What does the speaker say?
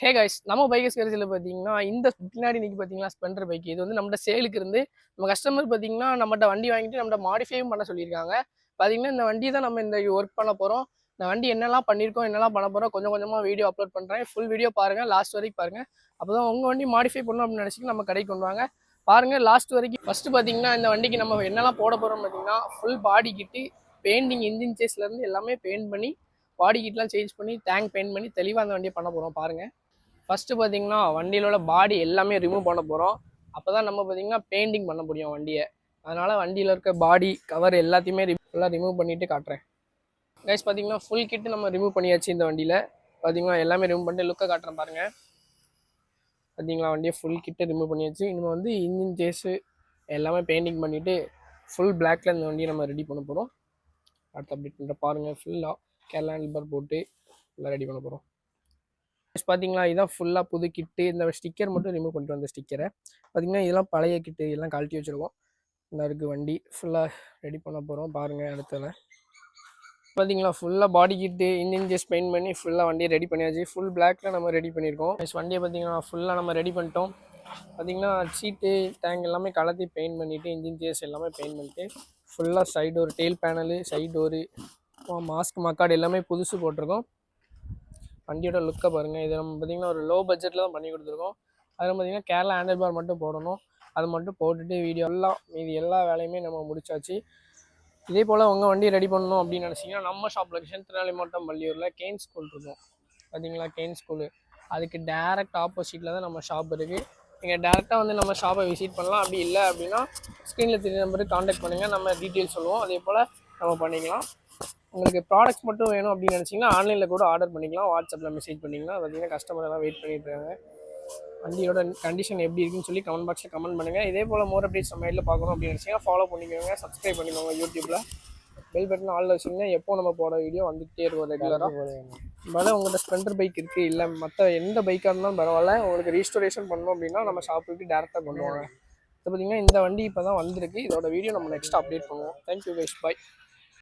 Hey guys, நம்ம bikers கேரேஜில் பார்த்தீங்கன்னா இந்த பின்னாடி நிற்கி பார்த்தீங்கன்னா ஸ்ப்ளெண்டர் பைக். இது வந்து நம்மகிட்ட சேலுக்கு இருந்து நம்ம கஸ்டமர் பார்த்தீங்கன்னா நம்மகிட்ட வண்டி வாங்கிட்டு நம்மகிட்ட மாடிஃபையும் பண்ண சொல்லியிருக்காங்க. பார்த்தீங்கன்னா இந்த வண்டி தான் நம்ம இந்த ஒர்க் பண்ண போகிறோம். இந்த வண்டி என்னெல்லாம் பண்ணியிருக்கோம், என்னெல்லாம் பண்ண போகிறோம், கொஞ்சம் கொஞ்சமாக வீடியோ அப்லோட் பண்ணுறேன். ஃபுல் வீடியோ பாருங்கள், லாஸ்ட் வரைக்கும் பாருங்கள். அப்போ தான் உங்கள் வண்டி மாடிஃபை பண்ணணும் அப்படின்னு நினச்சிட்டு நம்ம கடைக்கு கொண்டு வாங்க. பாருங்கள் லாஸ்ட் வரைக்கும். ஃபஸ்ட்டு பார்த்தீங்கன்னா இந்த வண்டிக்கு நம்ம என்னெல்லாம் போட போகிறோம் பார்த்தீங்கன்னா ஃபுல் பாடி கிட்டு, பெயிண்டிங், இன்ஜின் சேஸ்லேருந்து எல்லாமே பெயிண்ட் பண்ணி, பாடி கிட்லாம் சேஞ்ச் பண்ணி, டேங்க் பெயிண்ட் பண்ணி தெளிவாக அந்த வண்டியை பண்ண போகிறோம். பாருங்கள். ஃபஸ்ட்டு பார்த்தீங்கன்னா வண்டியில் உள்ள பாடி எல்லாமே ரிமூவ் பண்ண போகிறோம். அப்போ தான் நம்ம பார்த்தீங்கன்னா பெயிண்டிங் பண்ண முடியும் வண்டியை. அதனால் வண்டியில் இருக்க பாடி கவர் எல்லாத்தையுமே ஃபுல்லாக ரிமூவ் பண்ணிவிட்டு காட்டுறேன். கைஸ் பார்த்தீங்கன்னா ஃபுல் கிட்டு நம்ம ரிமூவ் பண்ணியாச்சு. இந்த வண்டியில் பார்த்தீங்கன்னா எல்லாமே ரிமூவ் பண்ணிட்டு லுக்கை காட்டுறேன் பாருங்கள். பார்த்தீங்களா, வண்டியை ஃபுல் கிட்டு ரிமூவ் பண்ணியாச்சு. இனிமேல் வந்து இன்ஜின் சேஸு எல்லாமே பெயிண்டிங் பண்ணிவிட்டு ஃபுல் பிளாக்ல இந்த வண்டியை நம்ம ரெடி பண்ண போகிறோம். அடுத்து அப்டேட் பண்ணுற பாருங்கள். ஃபுல்லாக கேரளா நம்பர் போட்டு ஃபுல்லாக ரெடி பண்ண போகிறோம். பார்த்தீங்களா, இதுதான் ஃபுல்லாக புது கிட்டு. இந்த ஸ்டிக்கர் மட்டும் ரிமூவ் பண்ணிட்டு வந்த ஸ்டிக்கரை பார்த்தீங்கன்னா இதெல்லாம் பழைய கிட்டு, எல்லாம் கழட்டி வச்சுருக்கோம். இந்த இருக்குது வண்டி ஃபுல்லாக ரெடி பண்ண போகிறோம். பாருங்கள் இடத்துல பார்த்தீங்களா ஃபுல்லாக பாடி கிட்டு, இன்ஜின் ஜஸ்ட் பெயிண்ட் பண்ணி ஃபுல்லாக வண்டியை ரெடி பண்ணியாச்சு. ஃபுல் பிளாக்ல நம்ம ரெடி பண்ணியிருக்கோம். வண்டியை பார்த்தீங்கன்னா ஃபுல்லாக நம்ம ரெடி பண்ணிட்டோம். பார்த்தீங்கன்னா சீட்டு டேங்க் எல்லாமே கலத்தி பெயிண்ட் பண்ணிவிட்டு, இன்ஜின் ஜேஸ் எல்லாமே பெயிண்ட் பண்ணிட்டு ஃபுல்லாக side door, tail panel, side door, mask mudguard எல்லாமே புதுசு போட்டிருக்கோம். வண்டியோட லுக்கை பாருங்கள். இது நம்ம பார்த்திங்கன்னா ஒரு லோ பட்ஜெட்டில் தான் பண்ணி கொடுத்துருக்கோம். அதில் பார்த்திங்கன்னா கேரளா ஹேண்டில் பார் மட்டும் போடணும். அது மட்டும் போட்டுட்டு வீடியோ எல்லாம் மீதி எல்லா வேலையுமே நம்ம முடிச்சாச்சு. இதே போல் உங்கள் வண்டி ரெடி பண்ணணும் அப்படின்னு நினச்சிங்கன்னா நம்ம ஷாப் லொக்கேஷன் திருநெல்வேலி மாவட்டம் பள்ளியூரில் கெயின் ஸ்கூல் இருக்கும். பார்த்தீங்களா, கெயின் ஸ்கூலு அதுக்கு டேரெக்ட் ஆப்போசிட்டில் தான் நம்ம ஷாப் இருக்குது. நீங்கள் டேரெக்டாக வந்து நம்ம ஷாப்பை விசிட் பண்ணலாம். அப்படி இல்லை அப்படின்னா ஸ்க்ரீனில் தெரிய நம்பருக்கு காண்டாக்ட் பண்ணுங்கள், நம்ம டீட்டெயில்ஸ் சொல்லுவோம். அதே போல் நம்ம பண்ணிக்கலாம். உங்களுக்கு ப்ராடக்ட்ஸ் மட்டும் வேணும் அப்படின்னு நினச்சிங்கன்னா ஆன்லைனில் கூட ஆர்டர் பண்ணிக்கலாம். வாட்ஸ்அப்பில் மெசேஜ் பண்ணிங்கன்னா பார்த்தீங்கன்னா கஸ்டமர் எல்லாம் வெயிட் பண்ணிட்டுருக்காங்க. வண்டியோட கண்டிஷன் எப்படி இருக்குன்னு சொல்லி கமெண்ட் பாக்ஸில் கமெண்ட் பண்ணுங்கள். இதே போல் மோர் அப்டேட்ஸ் நம்ம சமையலில் பார்க்கணும் அப்படின்னு நினச்சிங்கன்னா ஃபாலோ பண்ணிக்கோங்க, சப்ஸ்கிரைப் பண்ணிக்கோங்க. யூடியூப்பில் பெல் பட்டன் ஆளில் வச்சிங்கன்னா எப்போ நம்ம போட வீடியோ வந்துகிட்டே இருக்கும் ரெகுலராக. மேலே உங்கள்கிட்ட ஸ்ப்ளெண்டர் பைக் இருக்குது, இல்லை மற்ற எந்த பைக்காக இருந்தாலும் பரவாயில்ல, உங்களுக்கு ரீஸ்டோரேஷன் பண்ணணும் அப்படின்னா நம்ம ஷாப்புக்கு டேரெக்டாக கொண்டு வாங்க. இப்போ பார்த்தீங்கன்னா இந்த வண்டி இப்போ தான் வந்திருக்கு. இதோட வீடியோ நம்ம நெக்ஸ்ட் அப்டேட் பண்ணுவோம். Thank you guys, by.